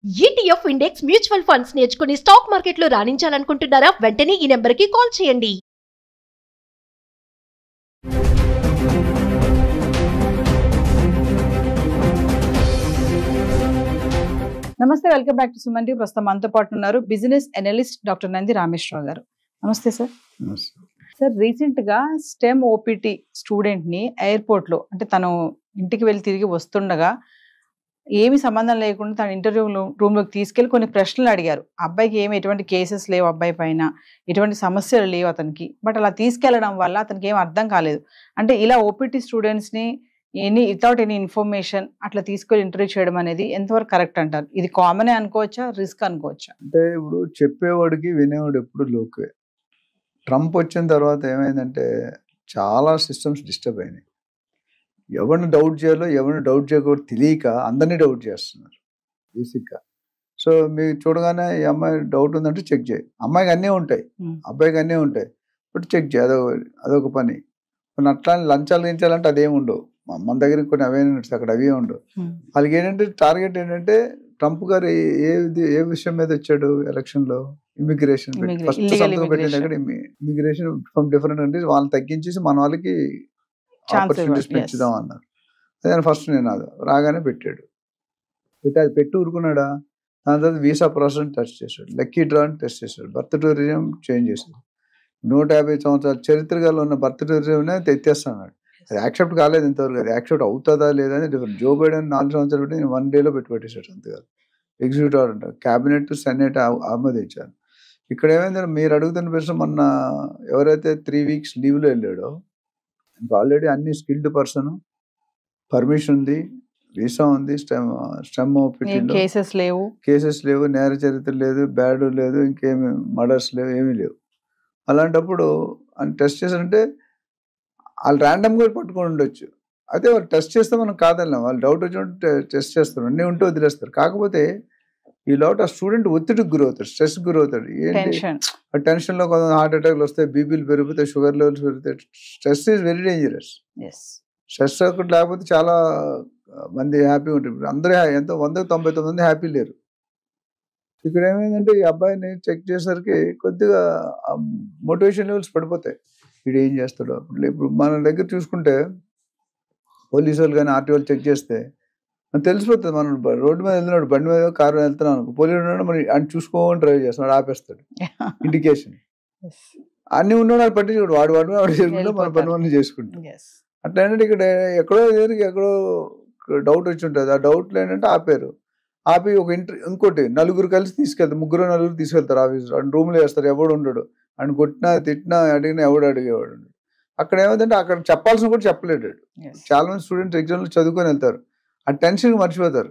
ETF index mutual funds నేర్చుకుని stock మార్కెట్లో రాణించాలనుకుంటున్నారా? వెంటనే ఈ నెంబర్కి కాల్ చేయండి. నమస్తే, welcome back to Suman TV. ప్రస్తుతం మనతో పాటు ఉన్నారు business analyst doctor Nandi Rameshwar Rao గారు. నమస్తే సార్. సార్, రీసెంట్ గా స్టెమ్ ఓపీటీ స్టూడెంట్ ని ఎయిర్పోర్ట్ లో, అంటే తను ఇంటికి వెళ్ళి తిరిగి వస్తుండగా ఏమి సంబంధం లేకుండా తన ఇంటర్వ్యూ రూమ్ లోకి తీసుకెళ్లి కొన్ని ప్రశ్నలు అడిగారు. అబ్బాయికి ఎటువంటి కేసెస్ లేవు, అబ్బాయి పైన ఎటువంటి సమస్యలు లేవు అతనికి. బట్ అలా తీసుకెళ్లడం వల్ల అతనికి ఏం అర్థం కాలేదు. అంటే ఇలా ఓపీటీ స్టూడెంట్స్ ని వితౌట్ ఎనీ ఇన్ఫర్మేషన్ అట్లా తీసుకెళ్లి ఇంటర్వ్యూ చేయడం అనేది ఎంతవరకు కరెక్ట్ అంటారు? ఇది కామనే అనుకోవచ్చా, రిస్క్ అనుకోవచ్చా? అంటే ఇప్పుడు చెప్పేవాడికి వినేవాడు ఎప్పుడు లోకే. ట్రంప్ వచ్చిన తర్వాత ఏమైందంటే చాలా సిస్టమ్స్ డిస్టర్బ్ అయినాయి. ఎవరిని డౌట్ చేయాలో ఎవరిని డౌట్ చేయకూడదు తెలియక అందరినీ డౌట్ చేస్తున్నారు బేసిక్గా. సో మీరు చూడగానే ఈ అమ్మాయి డౌట్ ఉందంటే చెక్ చేయి. అమ్మాయికి అన్నీ ఉంటాయి, అబ్బాయికి అన్నీ ఉంటాయి, బట్ చెక్ చేయి. అదొక పని. కొన్ని అట్లా లంచాలు గించాలంటే అదేమి ఉండవు. మన దగ్గర కొన్ని అవేర్నెస్ అక్కడ అవి ఉండవు. వాళ్ళకి ఏంటంటే టార్గెట్ ఏంటంటే ట్రంప్ గారు ఏ విషయం మీద వచ్చాడు ఎలక్షన్లో? ఇమిగ్రేషన్. ఫస్ట్ సంతకం పెట్టిన దగ్గర ఇమిగ్రేషన్ ఫ్రమ్ డిఫరెంట్ కంట్రీస్ వాళ్ళని తగ్గించేసి మన వాళ్ళకి ఆపర్చునిటీస్ పెంచుదాం అన్నారు. అదే ఫస్ట్ నేను అది రాగానే పెట్టాడు. అది పెట్టి ఊరుకున్నాడా? దాని తర్వాత వీసా ప్రాసెస్ టెస్ట్ చేశాడు, లక్కీ డ్రా అని టెస్ట్ చేశాడు, బర్త్ టూరిజం చేంజ్ చేశాడు. 150 సంవత్సరాల చరిత్ర గల ఉన్న బర్త్ టూరిజంనే ఎత్తేస్తున్నాడు. అది యాక్సెప్ట్ కాలేదు ఇంతవరకు. అది యాక్సెప్ట్ అవుతుందా లేదా అని డిఫరెంట్. జో బైడెన్ 4 సంవత్సరాలు పెట్టి 1 డేలో పెట్టేశాడు అంతేకాదు. ఎగ్జిక్యూటివ్ ఆర్డర్ అంటారు, క్యాబినెట్ సెనెట్ ఆమోదించారు. ఇక్కడ ఏమైందంటే మీరు అడుగుతున్న ప్రశ్న, మొన్న ఎవరైతే 3 వీక్స్ లీవ్లో వెళ్ళాడో ఇంకా ఆల్రెడీ అన్ని స్కిల్డ్ పర్సన్, పర్మిషన్ ఉంది, వీసా ఉంది, స్టెమ్ ఓపీటీలో కేసెస్ లేవు, నేర చరిత్ర లేదు, బ్యాడ్ లేదు, ఇంకేమి మర్డర్స్ లేవు, ఏమీ లేవు. అలాంటప్పుడు అని టెస్ట్ చేశారంటే వాళ్ళు ర్యాండమ్గా పట్టుకొని ఉండొచ్చు. అయితే వాళ్ళు టెస్ట్ చేస్తే మనం కాదన్నాం. వాళ్ళు డౌట్ వచ్చినట్టు టెస్ట్ చేస్తారు, అన్నీ ఉంటే వదిలేస్తారు. కాకపోతే ఈ లోటు ఆ స్టూడెంట్ ఒత్తిడికి గురవుతాడు, స్ట్రెస్కి గురవుతాడు. ఏంటి ఆ టెన్షన్లో కొంత హార్ట్ అటాక్లు వస్తాయి, బీపీలు పెరుగుతాయి, షుగర్ లెవెల్స్ పెరుగుతాయి. Stress is very dangerous. Stress ఒకటి లేకపోతే చాలా మంది హ్యాపీగా ఉంటారు. అందరూ ఎంతో 199 మంది హ్యాపీ లేరు. ఇక్కడ ఏమైందంటే ఈ అబ్బాయిని చెక్ చేసేసరికి కొద్దిగా మోటివేషన్ లెవెల్స్ పడిపోతాయి. వీడు ఏం చేస్తాడు? ఇప్పుడు మన దగ్గర చూసుకుంటే పోలీసు వాళ్ళు కానీ ఆర్టీ వాళ్ళు చెక్ చేస్తే మనకు తెలిసిపోతుంది. మనం రోడ్డు మీద వెళ్తున్నాడు, బండి మీద కారు వెళ్తున్నాం అనుకో, పోలీసు ఉన్నాడు, మరి ఆయన చూసుకోని డ్రైవ్ చేస్తున్నాడు, ఆపేస్తాడు. ఇండికేషన్ అన్ని ఉన్నాడు, అది పట్టించుకోడు. వాడు చేసుకుంటే మన పని మనం చేసుకుంటాం. అట్లా ఏంటంటే ఇక్కడ ఎక్కడో డౌట్ వచ్చి ఉంటుంది. ఆ డౌట్లో ఏంటంటే ఆపి ఒక ఇంకోటి నలుగురు కలిసి తీసుకెళ్తారు, నలుగురు తీసుకెళ్తారు ఆఫీసులో. ఆయన రూమ్లో వేస్తారు, ఎవడు ఉండడు. ఆయన కొట్టినా తిట్టినా అడిగినా ఎవడు అడిగేవాడు. అక్కడ ఏమైందంటే అక్కడ చెప్పాల్సిన కూడా చెప్పలేడు. చాలా మంది స్టూడెంట్స్ ఎగ్జామ్లో చదువుకొని వెళ్తారు, ఆ టెన్షన్ మర్చిపోతారు.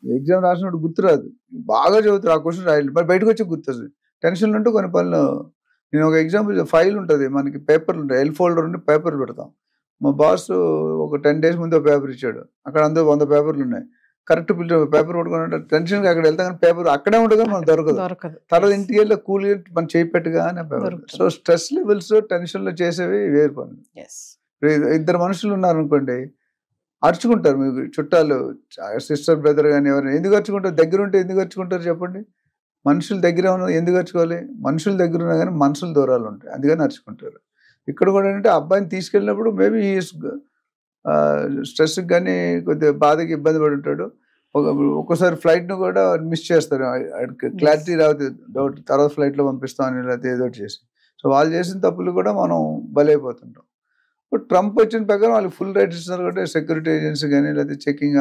ఎగ్జామ్ రాసినప్పుడు గుర్తురాదు, బాగా చదువుతారు, ఆ క్వశ్చన్ రాయాలి, మరి బయటకు వచ్చి గుర్తుంది. టెన్షన్లు ఉంటూ కొన్ని పనులు. నేను ఒక ఎగ్జాంపుల్, ఫైల్ ఉంటుంది మనకి, పేపర్లు ఉంటాయి, ఎల్ ఫోల్డర్ ఉండి పేపర్లు పెడతాం. మా బాస్ ఒక 10 days ముందు పేపర్ ఇచ్చాడు, అక్కడ అందరూ 100 పేపర్లు ఉన్నాయి. కరెక్ట్ పేపర్ పట్టుకుని టెన్షన్గా అక్కడ వెళ్తాం, కానీ పేపర్ అక్కడే ఉంటుంది, మనకు దొరకదు. తర్వాత ఇంటికి వెళ్ళి కూలి మనం చేయి పెట్టుగానే పేపర్. సో స్ట్రెస్ లెవెల్స్ టెన్షన్లో చేసేవి వేరు పనులు. ఇద్దరు మనుషులు ఉన్నారు అనుకోండి, అరుచుకుంటారు. మీకు చుట్టాలు, సిస్టర్ బ్రదర్ కానీ ఎవరైనా ఎందుకు అరుచుకుంటారు? దగ్గర ఉంటే ఎందుకు అరుచుకుంటారు చెప్పండి? మనుషులు దగ్గర ఉన్న ఎందుకు అరుచుకోవాలి? మనుషులు దగ్గర ఉన్నా కానీ మనసులు దూరాలు ఉంటాయి, అందుకని అరుచుకుంటారు. ఇక్కడ కూడా ఏంటంటే అబ్బాయిని తీసుకెళ్ళినప్పుడు మేబీ స్ట్రెస్కి కానీ కొద్దిగా బాధకి ఇబ్బంది పడి ఉంటాడు. ఒక్కోసారి ఫ్లైట్ను కూడా మిస్ చేస్తారు, క్లారిటీ రాదు, డౌట్ తర్వాత ఫ్లైట్లో పంపిస్తామని లేకపోతే ఏదో చేసి. సో వాళ్ళు చేసిన తప్పులు కూడా మనం బలైపోతుంటాం. ఇప్పుడు ట్రంప్ వచ్చిన ప్రకారం వాళ్ళకి ఫుల్ రైట్స్ ఇస్తున్నారు కాబట్టి సెక్యూరిటీ ఏజెన్సీ కానీ లేకపోతే చెకింగ్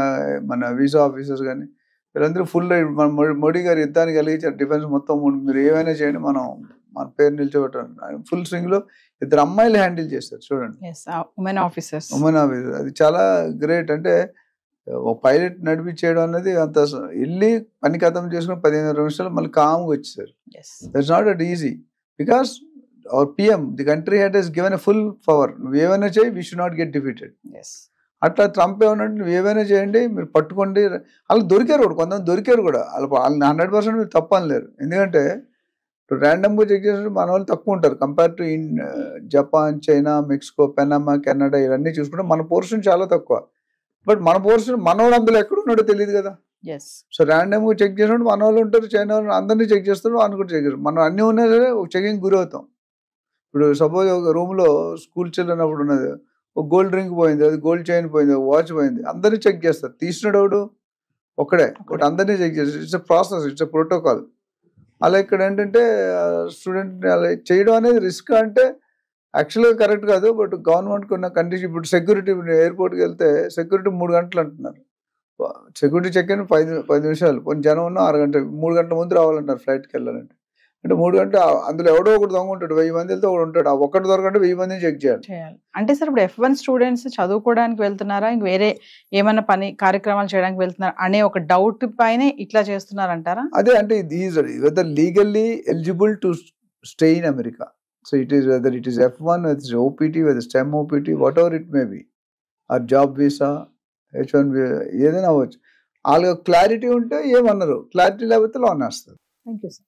మన వీసా ఆఫీసర్స్ కానీ వీళ్ళందరూ ఫుల్ రైట్. మన మోడీ గారు యుద్ధానికి కలిగించారు, డిఫెన్స్ మొత్తం మీరు ఏమైనా చేయండి, మన పేరు నిల్చోబెట్టారు. ఫుల్ స్వింగ్లో 2 అమ్మాయిలు హ్యాండిల్ చేస్తారు చూడండి, ఉమెన్ ఆఫీసర్. అది చాలా గ్రేట్. అంటే ఒక పైలట్ నడిపించేయడం అనేది అంత వెళ్ళి పని కథం చేసుకుని 15 నిమిషాలు మళ్ళీ కామ్గా వచ్చేసారు. That's not at easy because our PM the country head he's given a full power. నువ్వు ఏమైనా చేయి, we should not get defeated. అట్లా ట్రంప్ ఏమన్నట్టు నువ్వు ఏమైనా చేయండి, మీరు పట్టుకోండి. వాళ్ళు దొరికారు కూడా, కొంతమంది దొరికారు కూడా. వాళ్ళని 100% మీరు తప్పు అనలేరు. ఎందుకంటే ర్యాండమ్గా చెక్ చేసినట్టు మన వాళ్ళు తక్కువ ఉంటారు compare to Japan, China, Mexico, Panama, Canada ఇవన్నీ చూసుకుంటే మన పోర్షన్ చాలా తక్కువ. బట్ మన పోర్షన్ మనోడు అందులో ఎక్కడున్నాడో తెలియదు కదా. ఎస్ సో ర్యాండమ్ గా చెక్ చేసినప్పుడు మన వాళ్ళు ఉంటారు, చైనా వాళ్ళు అందరినీ చెక్ చేస్తారు, వాళ్ళు కూడా చెక్ చేస్తారు. మనం అన్ని ఉన్నా సరే ఒక చెకింగ్ గురి అవుతాం. ఇప్పుడు సపోజ్ ఒక రూమ్ లో స్కూల్ చిల్లినప్పుడు ఉన్నది, ఒక గోల్డ్ రింగ్ పోయింది, అది గోల్డ్ చైన్ పోయింది, వాచ్ పోయింది, అందరినీ చెక్ చేస్తారు. తీసినప్పుడు ఒక్కడే, బట్ అందరినీ చెక్ చేస్తారు. It's a process, it's a protocol. అలా ఇక్కడ ఏంటంటే స్టూడెంట్ అలా చేయడం అనేది రిస్క్ అంటే యాక్చువల్గా కరెక్ట్ కాదు, బట్ గవర్నమెంట్ ఉన్న కండిషన్. ఇప్పుడు సెక్యూరిటీ, ఎయిర్పోర్ట్కి వెళ్తే సెక్యూరిటీ 3 గంటలు అంటున్నారు. సెక్యూరిటీ చెక్ ఇన్ 10 నిమిషాలు, కొన్ని జనం ఉన్న 6 గంటలు, 3 గంటల ముందు రావాలంటారు ఫ్లైట్కి వెళ్ళాలంటే. అంటే 3 గంటలు, అందులో ఎవడో ఒకటి దొంగ ఉంటాడు, 1000 మంది వెళ్తే ఒకడు ఉంటాడు, ఆ ఒక్కటి దొరకంటే 1000 మందిని చెక్ చేయాలి. అంటే సార్ ఇప్పుడు F1 స్టూడెంట్స్ చదువుకోవడానికి వెళ్తున్నారా, ఇంక వేరే ఏమైనా పని కార్యక్రమాలు చేయడానికి వెళ్తున్నారా అనే ఒక డౌట్ పైన ఇట్లా చేస్తున్నారంటారా? అదే అంటే whether legally eligible to stay in America. So it is whether it is F1, whether it's OPT, whether STEM OPT, whatever it may be, or job visa, H1 ఏదైనా అవ్వచ్చు. వాళ్ళకి క్లారిటీ ఉంటే ఏమన్నారు, క్లారిటీ లేకపోతే loan వేస్తారు. Thank you sir.